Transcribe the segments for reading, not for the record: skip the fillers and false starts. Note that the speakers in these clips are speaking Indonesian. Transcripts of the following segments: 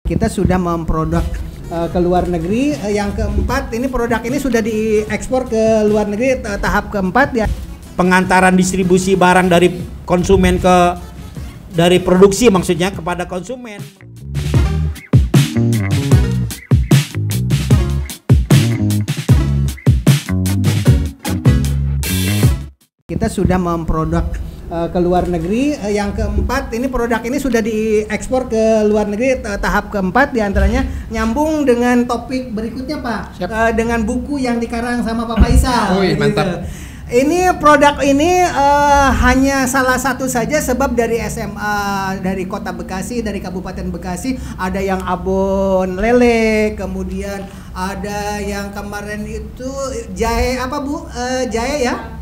Kita sudah memproduk ke luar negeri. Yang keempat, ini produk ini sudah diekspor ke luar negeri tahap keempat ya. Pengantaran distribusi barang dari konsumen dari produksi maksudnya kepada konsumen. Kita sudah memproduk ke luar negeri. Yang keempat, ini produk ini sudah diekspor ke luar negeri tahap keempat, diantaranya nyambung dengan topik berikutnya Pak. Dengan buku yang dikarang sama Pak Faisal. Oh, mantap. Ini produk ini hanya salah satu saja, sebab dari SMA dari Kota Bekasi, dari Kabupaten Bekasi ada yang abon lele, kemudian ada yang kemarin itu jahe apa Bu? Jahe ya?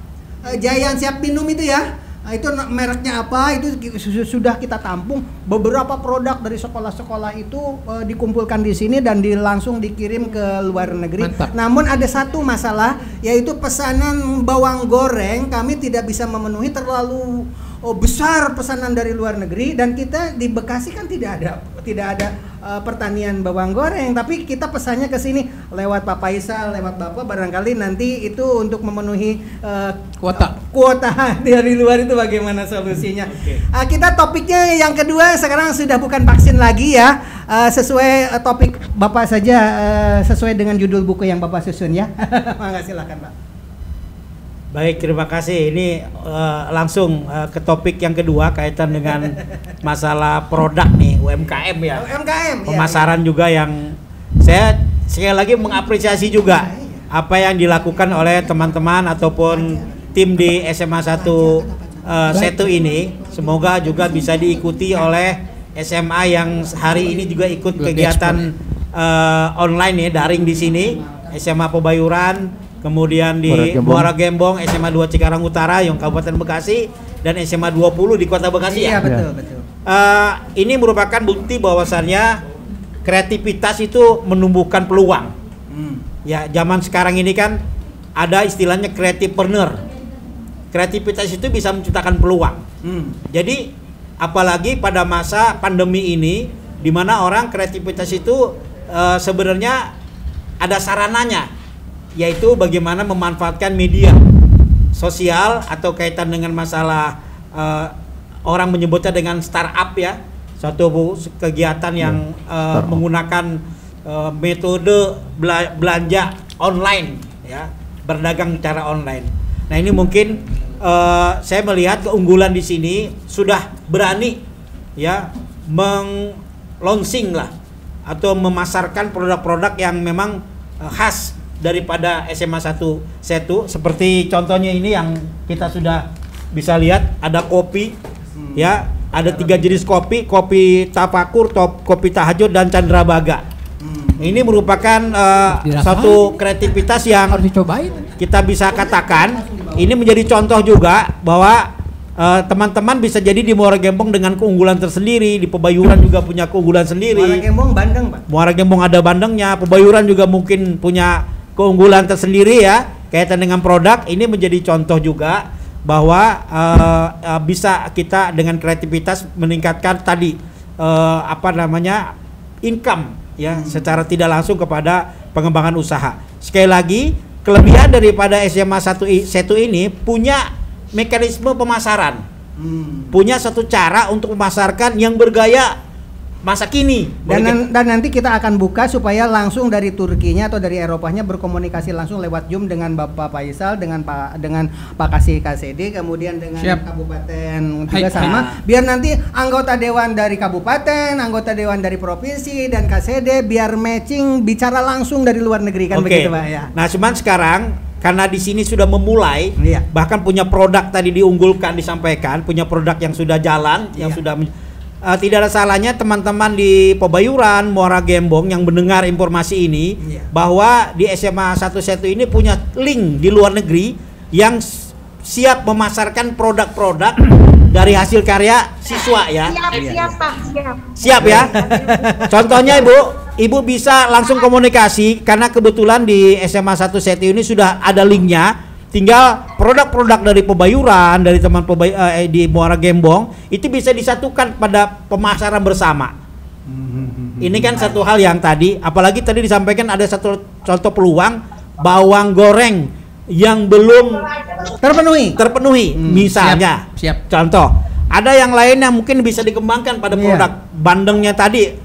Jahe yang siap minum itu ya? Itu mereknya apa? Itu sudah kita tampung. Beberapa produk dari sekolah-sekolah itu dikumpulkan di sini dan langsung dikirim ke luar negeri. Mantap. Namun ada satu masalah, yaitu pesanan bawang goreng kami tidak bisa memenuhi, terlalu besar pesanan dari luar negeri, dan kita di Bekasi kan tidak ada pertanian bawang goreng, tapi kita pesannya ke sini lewat Pak Faisal, lewat Bapak, barangkali nanti itu untuk memenuhi kuota dari luar itu bagaimana solusinya. Kita topiknya yang kedua sekarang sudah bukan vaksin lagi ya, sesuai topik Bapak saja, sesuai dengan judul buku yang Bapak susun ya. Mangga silakan Pak. Baik, terima kasih. Ini langsung ke topik yang kedua kaitan dengan masalah produk nih, UMKM ya. UMKM. Pemasaran juga yang saya sekali lagi mengapresiasi juga apa yang dilakukan oleh teman-teman ataupun tim di SMA 1 Setu ini. Semoga juga bisa diikuti oleh SMA yang hari ini juga ikut kegiatan online ya, daring di sini. SMA Pebayuran, kemudian di Muara Gembong, SMA 2 Cikarang Utara yang Kabupaten Bekasi, dan SMA 20 di Kota Bekasi ya. Iya betul. Ini merupakan bukti bahwasannya kreativitas itu menumbuhkan peluang. Ya, zaman sekarang ini kan ada istilahnya creativepreneur. Kreativitas itu bisa menciptakan peluang. Jadi apalagi pada masa pandemi ini, di mana orang kreativitas itu sebenarnya ada sarananya, yaitu bagaimana memanfaatkan media sosial atau kaitan dengan masalah orang menyebutnya dengan startup ya, suatu kegiatan yang menggunakan metode belanja online ya, berdagang secara online. Nah ini mungkin saya melihat keunggulan di sini sudah berani ya launching lah atau memasarkan produk-produk yang memang khas daripada SMA 1 Setu, seperti contohnya ini yang kita sudah bisa lihat, ada kopi ya, ada 3 jenis kopi Tafakur, kopi Tahajud, dan Candrabaga. Ini merupakan satu kreativitas yang harus dicobain. Kita bisa katakan ini menjadi contoh juga bahwa teman-teman bisa jadi di Muara Gembong dengan keunggulan tersendiri, di Pebayuran juga punya keunggulan sendiri. Muara Gembong bandeng Pak. Muara Gembong ada bandengnya, Pebayuran juga mungkin punya keunggulan tersendiri ya, kaitan dengan produk. Ini menjadi contoh juga bahwa bisa kita dengan kreativitas meningkatkan tadi income ya, secara tidak langsung kepada pengembangan usaha. Sekali lagi, kelebihan daripada SMA 1 Setu ini punya mekanisme pemasaran, punya satu cara untuk memasarkan yang bergaya masa kini. Dan nanti kita akan buka supaya langsung dari Turkinya atau dari Eropanya berkomunikasi langsung lewat Zoom dengan Bapak Faisal, dengan Pak Kasih KCD, kemudian dengan kabupaten juga sama. Biar nanti anggota dewan dari kabupaten, anggota dewan dari provinsi, dan KCD biar matching bicara langsung dari luar negeri kan begitu Pak ya. Nah cuman sekarang karena di sini sudah memulai, bahkan punya produk tadi diunggulkan, disampaikan, punya produk yang sudah jalan, yang sudah tidak ada salahnya teman-teman di Pebayuran, Muara Gembong yang mendengar informasi ini bahwa di SMA 1 Setu ini punya link di luar negeri yang siap memasarkan produk-produk dari hasil karya siswa ya. Siap Pak, siap ya. Contohnya Ibu bisa langsung komunikasi karena kebetulan di SMA 1 Setu ini sudah ada linknya. Tinggal produk-produk dari Pebayuran, dari teman di Muara Gembong itu bisa disatukan pada pemasaran bersama. Ini kan satu hal yang tadi, apalagi tadi disampaikan ada satu contoh peluang bawang goreng yang belum terpenuhi. Misalnya, siap. contoh, ada yang lain yang mungkin bisa dikembangkan pada produk bandengnya tadi.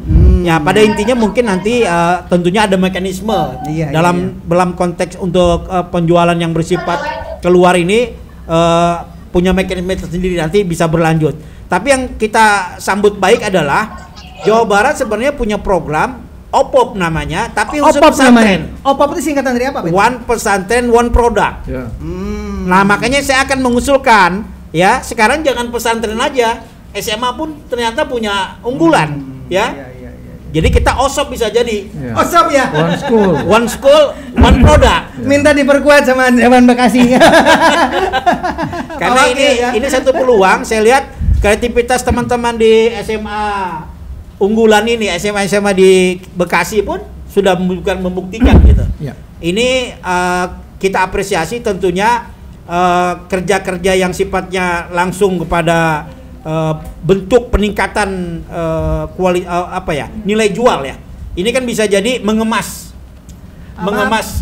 Ya, pada intinya mungkin nanti tentunya ada mekanisme dalam konteks untuk penjualan yang bersifat keluar ini punya mekanisme tersendiri, nanti bisa berlanjut. Tapi yang kita sambut baik adalah Jawa Barat sebenarnya punya program OPOP namanya, tapi khusus pesantren. OPOP itu singkatan dari apa, Pak? One Pesantren One Product. Ya. Nah, makanya saya akan mengusulkan, ya, sekarang jangan pesantren aja, SMA pun ternyata punya unggulan, ya. Jadi kita OSOP bisa jadi. OSOP ya. One school, one product. Minta diperkuat sama Dewan Bekasi. Karena ini satu peluang. Saya lihat kreativitas teman-teman di SMA unggulan ini, SMA di Bekasi pun sudah membuktikan gitu. Ya. Ini kita apresiasi tentunya kerja-kerja yang sifatnya langsung kepada bentuk peningkatan nilai jual ya. Ini kan bisa jadi mengemas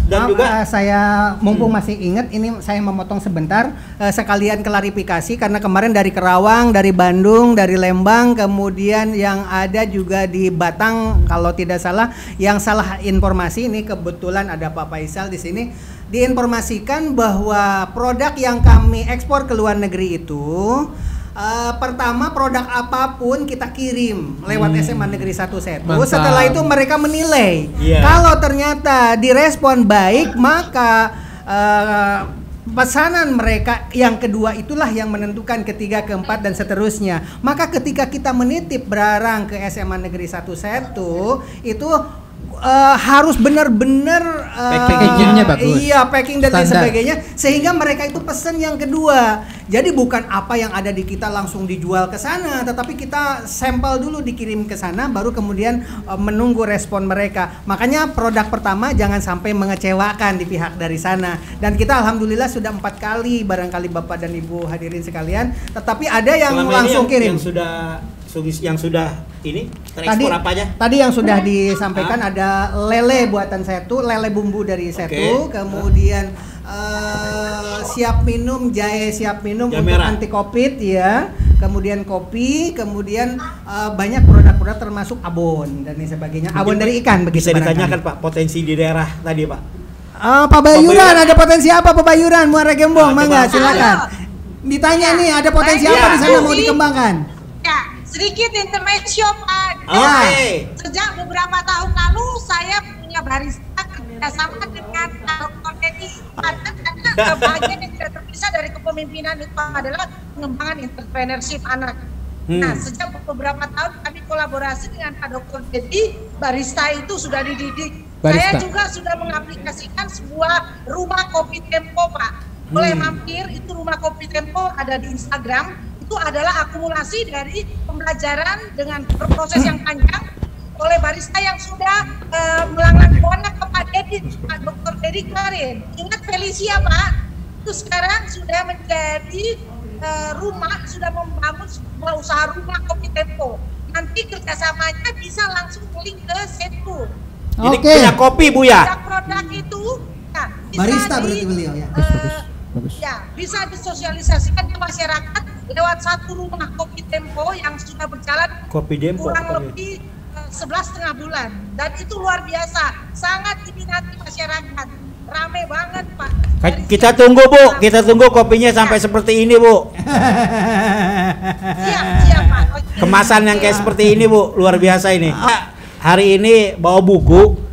dan juga saya mumpung masih ingat ini, saya memotong sebentar sekalian klarifikasi karena kemarin dari Kerawang, dari Bandung, dari Lembang, kemudian yang ada juga di Batang kalau tidak salah, yang salah informasi ini kebetulan ada Pak Faisal di sini, diinformasikan bahwa produk yang kami ekspor ke luar negeri itu pertama produk apapun kita kirim lewat SMA Negeri 1 Setu. Setelah itu mereka menilai. Kalau ternyata direspon baik, maka pesanan mereka yang kedua itulah yang menentukan ketiga, keempat dan seterusnya. Maka ketika kita menitip barang ke SMA Negeri 1 Setu itu harus benar-benar packagingnya bagus. Iya, packing dan lain sebagainya, sehingga mereka itu pesan yang kedua. Jadi bukan apa yang ada di kita langsung dijual ke sana, tetapi kita sampel dulu dikirim ke sana, baru kemudian menunggu respon mereka. Makanya produk pertama jangan sampai mengecewakan di pihak dari sana. Dan kita alhamdulillah sudah 4 kali, barangkali Bapak dan Ibu hadirin sekalian. Tetapi ada yang langsung kirim. Yang sudah ini terekspor apa aja? Tadi yang sudah disampaikan ada lele buatan Setu, lele bumbu dari Setu, kemudian siap minum, jahe siap minum untuk anti covid ya, kemudian kopi, kemudian banyak produk-produk termasuk abon dan sebagainya. Abon dari ikan begitu. Bisa ditanyakan Pak potensi di daerah tadi Pak. Pak Bayuran ada potensi apa Pak Bayuran? Muara Gembong, mangga silakan. Ditanya nih ada potensi apa di sana mau dikembangkan? Sedikit intermezzo Pak. Sejak beberapa tahun lalu saya punya barista kerjasama dengan Dr. Dedi. Karena bagian yang tidak terpisah dari kepemimpinan itu adalah pengembangan entrepreneurship anak. Nah, sejak beberapa tahun kami kolaborasi dengan Pak Dr. Dedi, barista itu sudah dididik. Saya juga sudah mengaplikasikan sebuah rumah kopi tempo Pak. Boleh mampir, itu rumah kopi tempo ada di Instagram. Itu adalah akumulasi dari pembelajaran dengan proses yang panjang oleh barista yang sudah melanglang buana ke Pak Dedi, Pak Dr. Dedi kemarin. Ingat Felicia Pak, itu sekarang sudah menjadi rumah, sudah membangun sebuah usaha rumah kopi tempo. Nanti kerjasamanya bisa langsung link ke Setu. Ini punya kopi Bu ya? Produk itu ya, barista berarti beliau ya. Bagus. Ya, bisa disosialisasikan ke masyarakat lewat satu rumah kopi tempo yang sudah berjalan kurang lebih 11,5 bulan, dan itu luar biasa, sangat diminati masyarakat, rame banget Pak. Kita tunggu Bu, kita tunggu kopinya sampai seperti ini Bu. Siap Pak. Kemasan yang kayak seperti ini Bu, luar biasa ini. Hari ini bawa buku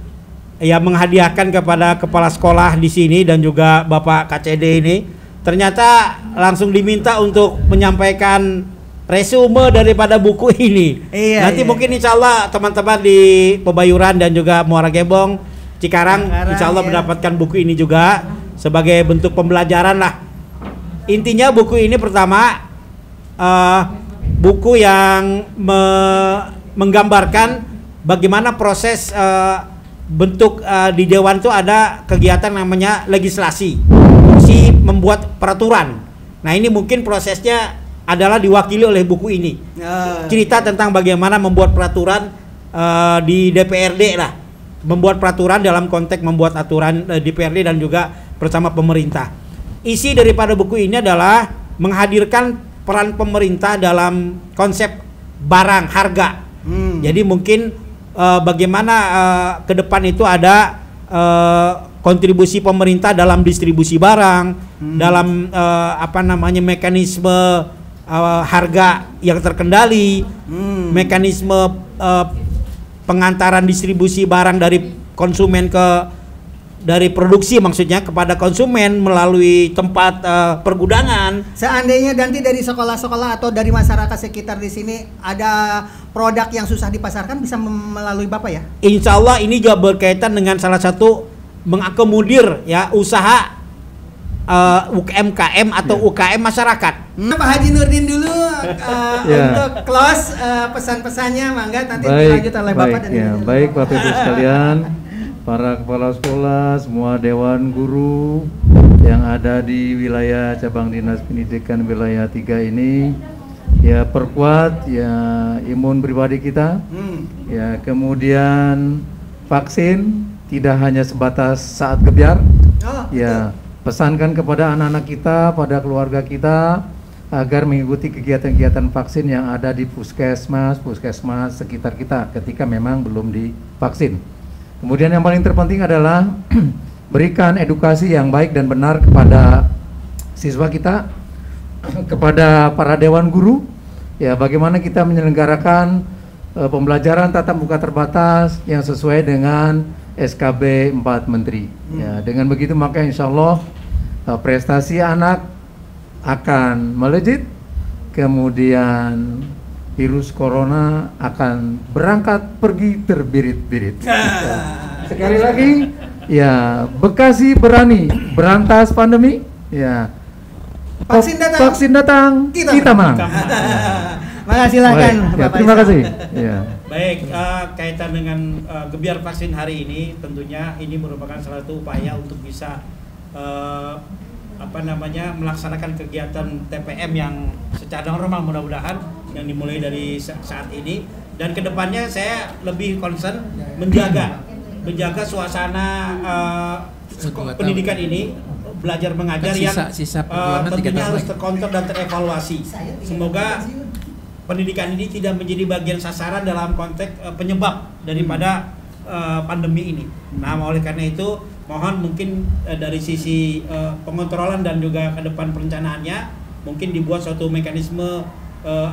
yang menghadiahkan kepada kepala sekolah di sini dan juga Bapak KCD ini. Ternyata langsung diminta untuk menyampaikan resume daripada buku ini. Nanti mungkin insya Allah teman-teman di Pebayuran dan juga Muara Gembong, Cikarang insya Allah mendapatkan buku ini juga sebagai bentuk pembelajaran lah. Intinya buku ini pertama buku yang menggambarkan bagaimana proses bentuk di Dewan itu ada kegiatan namanya legislasi, si membuat peraturan. Nah ini mungkin prosesnya adalah diwakili oleh buku ini. Cerita tentang bagaimana membuat peraturan di DPRD lah, membuat peraturan dalam konteks membuat aturan DPRD dan juga bersama pemerintah. Isi daripada buku ini adalah menghadirkan peran pemerintah dalam konsep barang harga. Jadi mungkin bagaimana ke depan itu ada kontribusi pemerintah dalam distribusi barang, dalam mekanisme harga yang terkendali, mekanisme pengantaran distribusi barang dari konsumen dari produksi maksudnya kepada konsumen melalui tempat pergudangan. Seandainya nanti dari sekolah-sekolah atau dari masyarakat sekitar di sini ada produk yang susah dipasarkan, bisa melalui Bapak ya? Insya Allah ini juga berkaitan dengan salah satu mengakomodir ya usaha UMKM atau UKM masyarakat. Pak Haji Nurdin dulu untuk close pesan-pesannya, mangga nanti dilanjut oleh Bapak dan ya, baik Bapak Ibu sekalian, para kepala sekolah, semua dewan guru yang ada di wilayah cabang dinas pendidikan wilayah 3 ini, ya perkuat ya imun pribadi kita, ya kemudian vaksin tidak hanya sebatas saat gebyar, ya pesankan kepada anak-anak kita, pada keluarga kita agar mengikuti kegiatan-kegiatan vaksin yang ada di puskesmas sekitar kita ketika memang belum divaksin. Kemudian yang paling terpenting adalah berikan edukasi yang baik dan benar kepada siswa kita, kepada para dewan guru, ya bagaimana kita menyelenggarakan pembelajaran tatap muka terbatas yang sesuai dengan SKB 4 Menteri. Ya, dengan begitu maka insya Allah prestasi anak akan melejit, kemudian virus corona akan berangkat pergi terbirit-birit. Sekali lagi, ya Bekasi berani berantas pandemi. Ya, vaksin datang, kita menang. Maka silakan. Ya, terima kasih. Ya. Baik, kaitan dengan gebyar vaksin hari ini, tentunya ini merupakan salah satu upaya untuk bisa melaksanakan kegiatan TPM yang secara normal mudah-mudahan yang dimulai dari saat ini, dan kedepannya saya lebih concern menjaga suasana pendidikan ini, belajar mengajar yang tentunya harus terkontrol dan terevaluasi. Semoga pendidikan ini tidak menjadi bagian sasaran dalam konteks penyebab daripada pandemi ini. Nah, oleh karena itu mohon mungkin dari sisi pengontrolan dan juga ke depan perencanaannya mungkin dibuat suatu mekanisme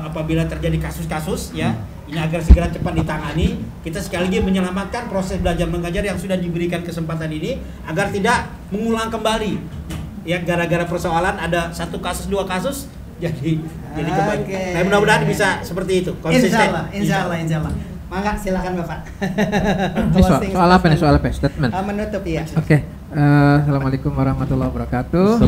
apabila terjadi kasus-kasus ya, ini agar segera cepat ditangani. Kita sekali lagi menyelamatkan proses belajar mengajar yang sudah diberikan kesempatan ini agar tidak mengulang kembali ya, gara-gara persoalan ada 1 kasus 2 kasus jadi kembali. Nah, mudah-mudahan bisa seperti itu konsisten. Insya Allah. Mangga silakan Bapak. Ini soal apa? Statement. Menutup ya. Oke. Assalamualaikum warahmatullahi wabarakatuh.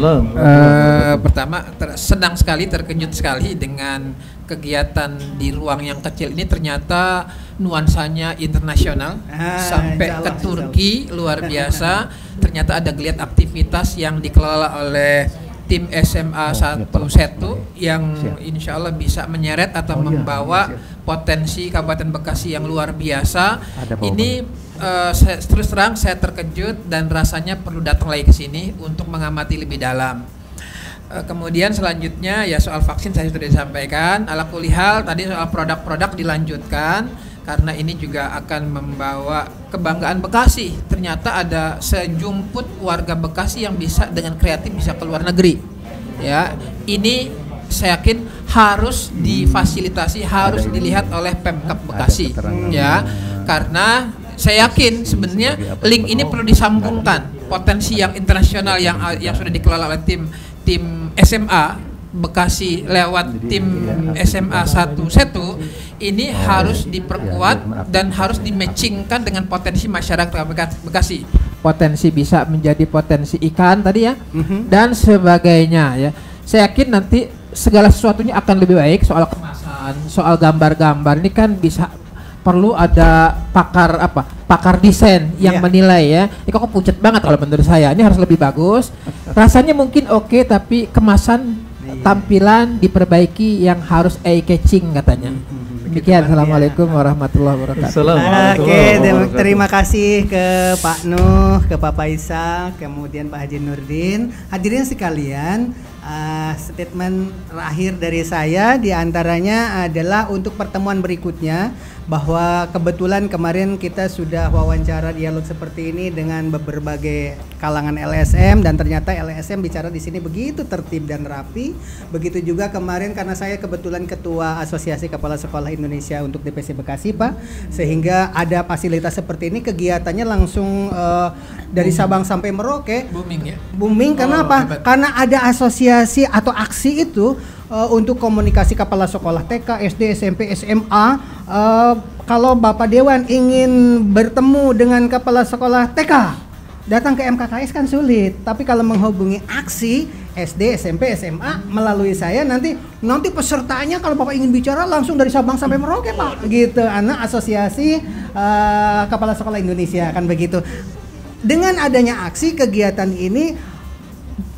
Pertama, senang sekali, terkejut sekali dengan kegiatan di ruang yang kecil ini. Ternyata nuansanya internasional sampai ke Turki, luar biasa. Ternyata ada geliat aktivitas yang dikelola oleh tim SMA 1 Setu yang insya Allah bisa menyeret atau membawa potensi Kabupaten Bekasi yang luar biasa. Ini terus terang saya terkejut dan rasanya perlu datang lagi ke sini untuk mengamati lebih dalam. Kemudian selanjutnya ya soal vaksin saya sudah disampaikan. Ala kulihal tadi soal produk-produk dilanjutkan karena ini juga akan membawa kebanggaan Bekasi. Ternyata ada sejumput warga Bekasi yang bisa dengan kreatif bisa ke luar negeri. Ya, ini saya yakin harus difasilitasi, harus dilihat oleh Pemkab Bekasi. Ya, karena saya yakin sebenarnya link ini perlu disambungkan. Potensi yang internasional yang sudah dikelola oleh tim SMA Bekasi lewat tim SMA 1 Setu ini harus diperkuat dan harus dimatchingkan dengan potensi masyarakat Bekasi. Potensi bisa menjadi potensi ikan tadi ya, dan sebagainya ya. Saya yakin nanti segala sesuatunya akan lebih baik. Soal kemasan, soal gambar-gambar ini kan bisa perlu ada pakar desain yang menilai ya. Ini kok pucat banget kalau menurut saya. Ini harus lebih bagus. Rasanya mungkin oke, tapi kemasan tampilan diperbaiki yang harus eye catching katanya. Demikian, assalamualaikum warahmatullahi wabarakatuh. Oke, terima kasih ke Pak Nuh, ke Pak Faisal, kemudian Pak Haji Nurdin. Hadirin sekalian, statement terakhir dari saya diantaranya adalah untuk pertemuan berikutnya, bahwa kebetulan kemarin kita sudah wawancara dialog seperti ini dengan berbagai kalangan LSM, dan ternyata LSM bicara di sini begitu tertib dan rapi. Begitu juga kemarin karena saya kebetulan ketua Asosiasi Kepala Sekolah Indonesia untuk DPC Bekasi, Pak, sehingga ada fasilitas seperti ini, kegiatannya langsung dari Sabang sampai Merauke. Booming karena apa? Hebat. Karena ada asosiasi atau aksi itu untuk komunikasi kepala sekolah TK, SD, SMP, SMA. Kalau Bapak Dewan ingin bertemu dengan kepala sekolah TK, datang ke MKKS kan sulit. Tapi kalau menghubungi aksi SD, SMP, SMA melalui saya, nanti pesertanya kalau Bapak ingin bicara langsung dari Sabang sampai Merauke, Pak. Gitu, anak asosiasi kepala sekolah Indonesia kan begitu. Dengan adanya aksi kegiatan ini,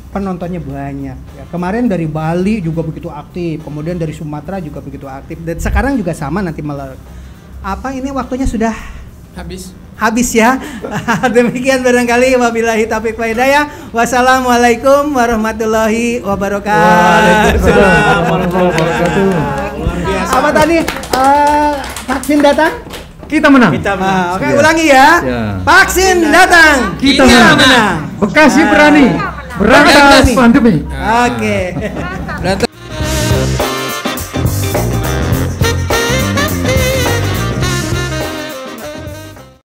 penontonnya banyak ya. Kemarin dari Bali juga begitu aktif, kemudian dari Sumatera juga begitu aktif, dan sekarang juga sama nanti malah ini waktunya sudah habis ya. Demikian barangkali, wabillahi taufiq wal hidayah. Wassalamualaikum warahmatullahi wabarakatuh. Waalaikumsalam warahmatullahi wabarakatuh. Apa tadi? Vaksin datang, kita menang. Oke, ulangi ya. Vaksin datang, kita menang. Bekasi berani. Berantas pandemi. Oke.